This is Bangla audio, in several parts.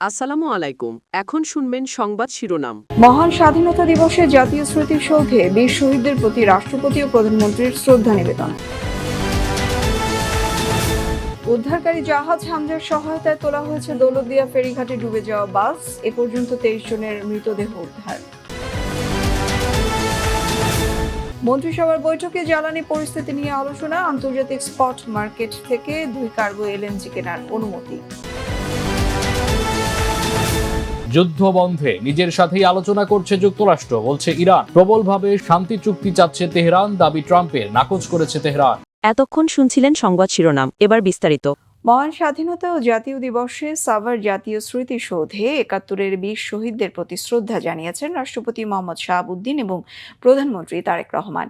আসসালামু আলাইকুম। এখন শুনবেন সংবাদ শিরোনাম। মহান স্বাধীনতা দিবসে জাতীয় স্মৃতিসৌধে বীর শহীদদের প্রতি রাষ্ট্রপতি ও প্রধানমন্ত্রীর শ্রদ্ধা নিবেদন। উদ্ধারকারী জাহাজ হামজার সহায়তায় তোলা হয়েছে দৌলতদিয়া ফেরিঘাটে ডুবে যাওয়া বাস। এ পর্যন্ত 23 জনের মৃতদেহ উদ্ধার। মন্ত্রিসভার বৈঠকে জ্বালানি পরিস্থিতি নিয়ে আলোচনা। আন্তর্জাতিক স্পট মার্কেট থেকে 2 কার্গো এলএনজি কেনার অনুমতি। যুদ্ধ বন্ধে নিজের সাথেই আলোচনা করছে যুক্তরাষ্ট্র, বলছে ইরান। প্রবলভাবে শান্তি চুক্তি চাচ্ছে তেহরান, দাবি ট্রাম্পের, নাকচ করেছে তেহরান। এতক্ষণ শুনছিলেন সংবাদ শিরোনাম, এবার বিস্তারিত। মহান স্বাধীনতা ও জাতীয় দিবসে সাভার জাতীয় স্মৃতিসৌধে ৭১-এর বীর শহীদদের প্রতি শ্রদ্ধা জানিয়েছেন রাষ্ট্রপতি মোহাম্মদ শাহাবুদ্দিন এবং প্রধানমন্ত্রী তারেক রহমান।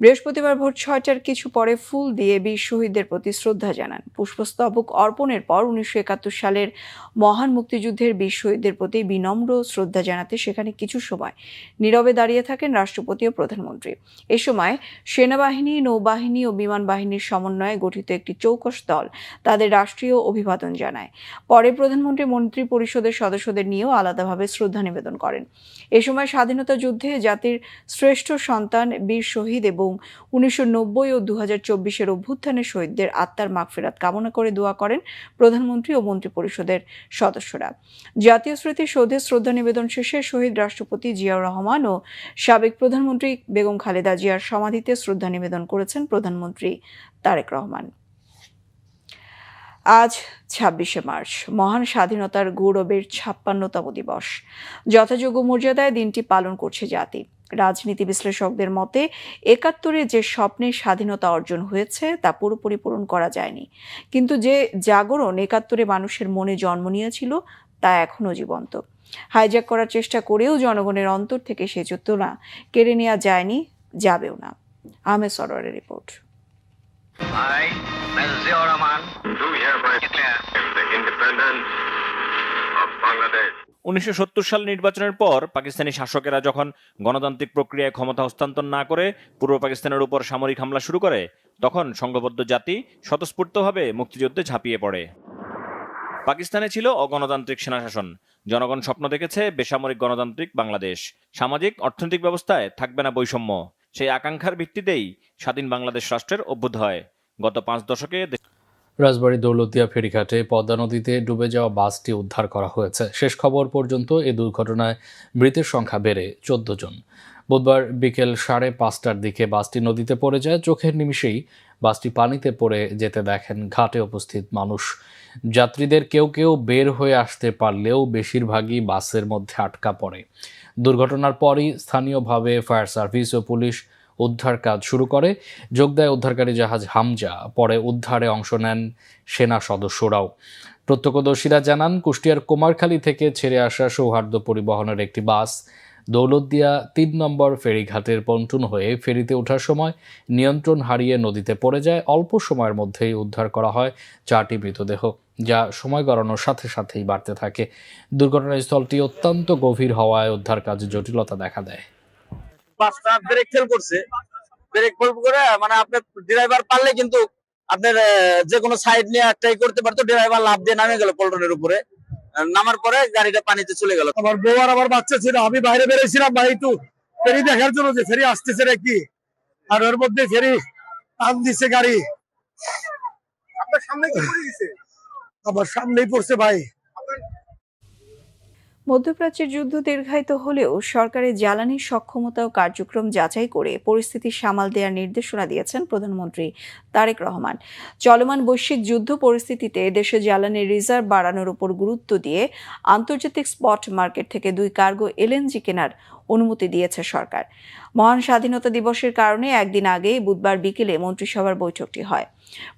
বৃহস্পতিবার ভোর ৬টার কিছু পরে ফুল দিয়ে বীর শহীদদের প্রতি শ্রদ্ধা জানান। পুষ্পস্তবক অর্পণের পর ১৯৭১ সালের মহান মুক্তিযুদ্ধের বীর শহীদদের প্রতি বিনম্র শ্রদ্ধা জানাতে সেখানে কিছু সময় নীরবে দাঁড়িয়ে থাকেন রাষ্ট্রপতি ও প্রধানমন্ত্রী। এ সময় সেনাবাহিনী, নৌবাহিনী ও বিমান বাহিনীর সমন্বয়ে গঠিত একটি চৌকস দল তাদের রাষ্ট্রীয় অভিবাদন জানায়। পরে প্রধানমন্ত্রী মন্ত্রী পরিষদের সদস্যদের নিয়েও আলাদাভাবে শ্রদ্ধা নিবেদন করেন। এ সময় স্বাধীনতা যুদ্ধে জাতির শ্রেষ্ঠ সন্তান বীর শহীদ এবং ১৯৯০ ও ২০২৪-এর অভ্যুত্থানের শহীদদের আত্মার মাগফিরাত কামনা করে দোয়া করেন প্রধানমন্ত্রী ও মন্ত্রী পরিষদের সদস্যরা। জাতীয় স্মৃতিসৌধে শ্রদ্ধা নিবেদন শেষে শহীদ রাষ্ট্রপতি জিয়াউর রহমান ও সাবেক প্রধানমন্ত্রী বেগম খালেদা জিয়ার সমাধিতে শ্রদ্ধা নিবেদন করেছেন প্রধানমন্ত্রী তারেক রহমান। আজ ২৬শে মার্চ, মহান স্বাধীনতার গৌরবের ৫৬তম দিবস। যথাযোগ্য মর্যাদায় দিনটি পালন করছে জাতি। রাজনীতি বিশ্লেষকদের মতে ৭১-এ যে স্বপ্নের স্বাধীনতা অর্জন হয়েছে তা পুরোপুরি পূরণ করা যায়নি, কিন্তু যে জাগরণ ৭১-এ মানুষের মনে জন্ম নিয়েছিল তা এখনও জীবন্ত। হাইজ্যাক করার চেষ্টা করেও জনগণের অন্তর থেকে সে চেতনা কেড়ে নেওয়া যায়নি, যাবেও না। আহমেদ সরোয়ারের report. I, Mrs. Ziaur Rahman, do hereby declare the independence of Bangladesh. ১৯৭০ সাল নির্বাচনের পর পাকিস্তানি শাসকেরা যখন গণতান্ত্রিক প্রক্রিয়ায় ক্ষমতা হস্তান্তর না করে পূর্ব পাকিস্তানের উপর সামরিক হামলা শুরু করে, তখন সংঘবদ্ধ জাতি স্বতঃস্ফূর্তভাবে মুক্তিযুদ্ধে ঝাঁপিয়ে পড়ে। পাকিস্তানে ছিল অগণতান্ত্রিক সেনাশাসন। জনগণ স্বপ্ন দেখেছে বেসামরিক গণতান্ত্রিক বাংলাদেশ। সামাজিক অর্থনৈতিক ব্যবস্থায় থাকবে না বৈষম্য। সেই আকাঙ্ক্ষার ভিত্তিতেই স্বাধীন বাংলাদেশ রাষ্ট্রের অভ্যুদয় হয়। গত ৫ দশকে রাজবাড়ী দৌলতদিয়া ফেরিঘাটে পদ্মা নদীতে ডুবে যাওয়া বাসটি উদ্ধার করা হয়েছে। শেষ খবর পর্যন্ত এ দুর্ঘটনায় মৃতের সংখ্যা বেড়ে ১৪ জন। বুধবার বিকেল ৫:৩০টার দিকে বাসটি নদীতে পড়ে যায়। চোখের নিমিষেই বাসটি পানিতে পড়ে যেতে দেখেন ঘাটে উপস্থিত মানুষ। যাত্রীদের কেউ কেউ বের হয়ে আসতে পারলেও বেশিরভাগই বাসের মধ্যে আটকা পড়ে। দুর্ঘটনার পরই স্থানীয়ভাবে ফায়ার সার্ভিস ও পুলিশ উদ্ধার কাজ শুরু করে। যোগ দেয় উদ্ধারকারী জাহাজ হামজা। পরে উদ্ধারে অংশ নেন সেনা সদস্যরাও। প্রত্যক্ষদর্শীরা জানান, কুষ্টিয়ার কুমারখালী থেকে ছেড়ে আসা সৌহার্দ্য পরিবহনের একটি বাস দৌলতদিয়া ৩ নম্বর ফেরিঘাটের পন্টুন হয়ে ফেরিতে ওঠার সময় নিয়ন্ত্রণ হারিয়ে নদীতে পড়ে যায়। অল্প সময়ের মধ্যেই উদ্ধার করা হয় 4টি মৃতদেহ, যা সময় গড়ানোর সাথে সাথেই বাড়তে থাকে। দুর্ঘটনাস্থলটি অত্যন্ত গভীর হওয়ায় উদ্ধার কাজে জটিলতা দেখা দেয়। বাসটা ব্রেক ফেল করছে, ব্রেক ফেল করে মানে আপনার ড্রাইভার পারলে কিন্তু আপনার যে কোনো সাইড নিয়ে ট্রাই করতে পারতো। ড্রাইভার লাফ দিয়ে নামে গেল পল্টনের উপরে। নামার পরে গাড়িটা পানিতে চলে গেল। আমার বউ আর আমার বাচ্চা ছিল, আমি বাইরে বেরিয়েছিলাম ভাই একটু ফেরি দেখার জন্য যে ফেরি আসতেছে নাকি, আর ওর মধ্যে ফেরি টান দিছে গাড়ি। আপনার সামনে কি পড়ে গেছে? আমার সামনেই পড়ছে ভাই। মধ্যপ্রাচ্যের যুদ্ধ দীর্ঘায়িত হলেও সরকারের জ্বালানি সক্ষমতা ও কার্যক্রম যাচাই করে পরিস্থিতি সামাল দেওয়ার নির্দেশনা দিয়েছেন প্রধানমন্ত্রী তারেক রহমান। চলমান বৈশ্বিক যুদ্ধ পরিস্থিতিতে দেশে জ্বালানির রিজার্ভ বাড়ানোর উপর গুরুত্ব দিয়ে আন্তর্জাতিক স্পট মার্কেট থেকে 2 কার্গো এলএনজি কেনার অনুমতি দিয়েছে সরকার। মহান স্বাধীনতা দিবসের কারণে একদিন আগে বুধবার বিকেলে মন্ত্রিসভার বৈঠকটি হয়।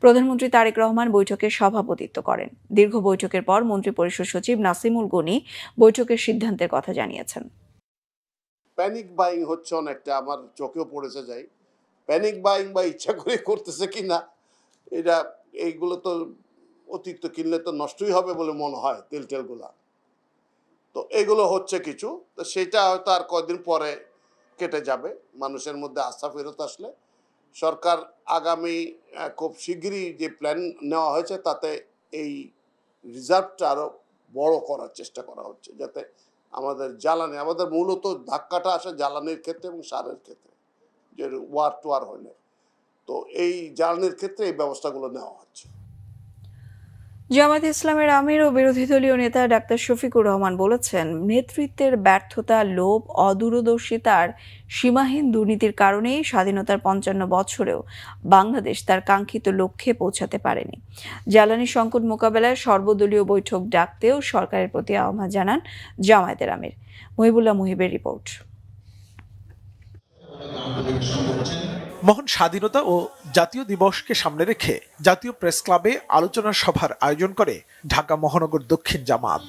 প্রধানমন্ত্রী তারেক রহমান বৈঠকে সভাপতিত্ব করেন। দীর্ঘ বৈঠকের পর মন্ত্রিপরিষদ সচিব নাসিমুল গনি বৈঠকের সিদ্ধান্তের কথা জানিয়েছেন। প্যানিক বাইং হচ্ছে অনেকটা, আমার চোখেও পড়েছে যাই। প্যানিক বাইং বা ইচ্ছা করে করতেছে কিনা, এটা এইগুলো তো অতিরিক্ত কিনলে তো নষ্টই হবে বলে মনে হয়, তেলগুলা। তো এগুলো হচ্ছে কিছু, তো সেটা হয়তো আর কয়েকদিন পরে কেটে যাবে। মানুষের মধ্যে আস্থা ফেরত আসলে সরকার আগামী খুব শিগগিরই যে প্ল্যান নেওয়া হয়েছে তাতে এই রিজার্ভটা আরও বড় করার চেষ্টা করা হচ্ছে, যাতে আমাদের জ্বালানি, আমাদের মূলত ধাক্কাটা আসে জ্বালানির ক্ষেত্রে এবং সারের ক্ষেত্রে, যে ওয়ার টুয়ার হলে। তো এই জ্বালানির ক্ষেত্রে এই ব্যবস্থাগুলো নেওয়া হচ্ছে। জামায়াতে ইসলামের আমির ও বিরোধী দলীয় নেতা ডাক্তার শফিকুর রহমান বলেছেন, নেতৃত্বের ব্যর্থতা, লোভ, অদূরদর্শিতার সীমাহীন দুর্নীতির কারণেই স্বাধীনতার ৫৫ বছরেও বাংলাদেশ তার কাঙ্ক্ষিত লক্ষ্যে পৌঁছাতে পারেনি। জ্বালানি সংকট মোকাবেলায় সর্বদলীয় বৈঠক ডাকতেও সরকারের প্রতি আহ্বান জানান জামায়াতের আমির। মহিবুল্লাহ মুহিবের রিপোর্ট। মহান স্বাধীনতা ও জাতীয় দিবসকে সামনে রেখে জাতীয় প্রেস ক্লাবে আলোচনা সভার আয়োজন করে ঢাকা মহানগর দক্ষিণ জামাত।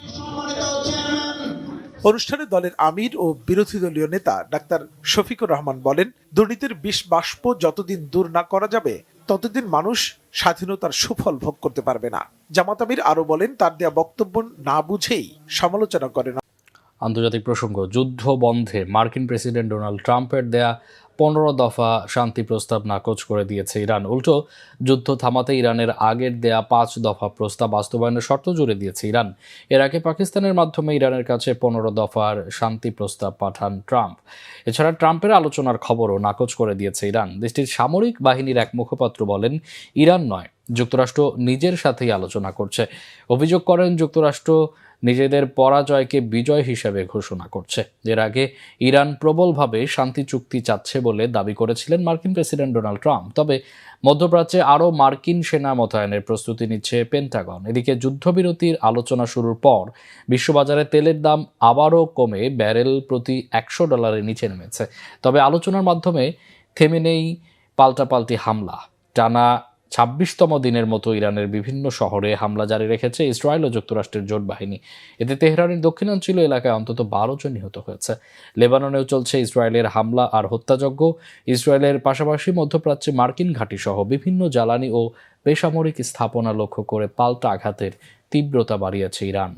অনুষ্ঠানে দলের আমির ও বিরোধী দলীয় নেতা ডাক্তার শফিকুর রহমান বলেন, দুর্নীতির বিষ বাষ্প যতদিন দূর না করা যাবে ততদিন মানুষ স্বাধীনতার সুফল ভোগ করতে পারবে না। জামাত আমির আরো বলেন, তার দেয়া বক্তব্য না বুঝেই সমালোচনা করেন। আন্তর্জাতিক প্রসঙ্গ, যুদ্ধ বন্ধে মার্কিন প্রেসিডেন্ট ডোনাল্ড ট্রাম্পের দেয়া 15 দফা শান্তি প্রস্তাব নাকচ করে দিয়েছে ইরান। উল্টো যুদ্ধ থামাতে ইরানের আগের দেয়া 5 দফা প্রস্তাব বাস্তবায়নের শর্ত জুড়ে দিয়েছে ইরান। এর আগে পাকিস্তানের মাধ্যমে ইরানের কাছে 15 দফার শান্তি প্রস্তাব পাঠান ট্রাম্প। এছাড়া ট্রাম্পের আলোচনার খবরও নাকচ করে দিয়েছে ইরান। দেশটির সামরিক বাহিনীর এক মুখপাত্র বলেন, ইরান নয়, যুক্তরাষ্ট্র নিজের সাথেই আলোচনা করছে। অভিযোগ করেন, যুক্তরাষ্ট্র নিজেদের পরাজয়কে বিজয় হিসেবে ঘোষণা করছে। এর আগে ইরান প্রবলভাবে শান্তি চুক্তি চাচ্ছে বলে দাবি করেছিলেন মার্কিন প্রেসিডেন্ট ডোনাল্ড ট্রাম্প। তবে মধ্যপ্রাচ্যে আরও মার্কিন সেনা মোতায়েনের প্রস্তুতি নিচ্ছে পেন্টাগন। এদিকে যুদ্ধবিরতির আলোচনা শুরুর পর বিশ্ববাজারে তেলের দাম আবারও কমে ব্যারেল প্রতি $100 নিচে নেমেছে। তবে আলোচনার মাধ্যমে থেমে নেই পাল্টাপাল্টি হামলা। টানা 26তম দিনের মতো ইরানের বিভিন্ন শহরে হামলা জারি রেখেছে ইসরায়েল ও যুক্তরাষ্ট্রের জোট বাহিনী। এতে তেহরানের দক্ষিণাঞ্চলীয় এলাকায় অন্তত 12 জন নিহত হয়েছে। লেবাননেও চলছে ইসরায়েলের হামলা আর হত্যাযজ্ঞ। ইসরায়েলের পাশাপাশি মধ্যপ্রাচ্যে মার্কিন ঘাঁটিসহ বিভিন্ন জ্বালানি ও বেসামরিক স্থাপনা লক্ষ্য করে পাল্টা আঘাতের তীব্রতা বাড়িয়েছে ইরান।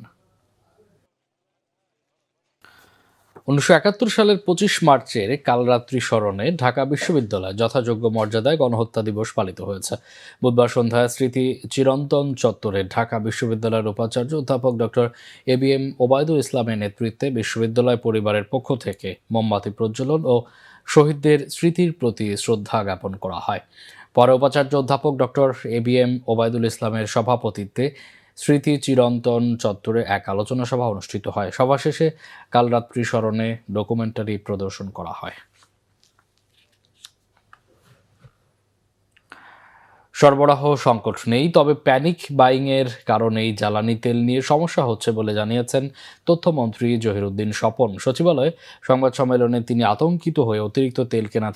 1971 সালের 25 মার্চের কালরাত্রি স্মরণে ঢাকা বিশ্ববিদ্যালয় যথাযোগ্য মর্যাদায় গণহত্যা দিবস পালিত হয়েছে। বুধবার সন্ধ্যায় স্মৃতি চিরন্তন চত্বরে ঢাকা বিশ্ববিদ্যালয়ের উপাচার্য অধ্যাপক ডক্টর ABM ওবায়দুল ইসলামের নেতৃত্বে বিশ্ববিদ্যালয় পরিবারের পক্ষ থেকে মোমবাতি প্রজ্বলন ও শহীদদের স্মৃতির প্রতি শ্রদ্ধা জ্ঞাপন করা হয়। পরে উপাচার্য অধ্যাপক ডক্টর ABM ওবায়দুল ইসলামের সভাপতিত্বে স্মৃতি চিরন্তন চত্বরে এক আলোচনা সভা অনুষ্ঠিত হয়। সভা শেষে কালরাত্রি স্মরণে ডকুমেন্টারি প্রদর্শন করা হয়। সরবরাহ সংকট নেই, তবে প্যানিক বাইংয়ের কারণেই জ্বালানি তেল নিয়ে সমস্যা হচ্ছে বলে জানিয়েছেন তথ্যমন্ত্রী জহিরুদ্দিন স্বপন। সচিবালয়ে সংবাদ সম্মেলনে তিনি আতঙ্কিত হয়ে অতিরিক্ত তেল কেনা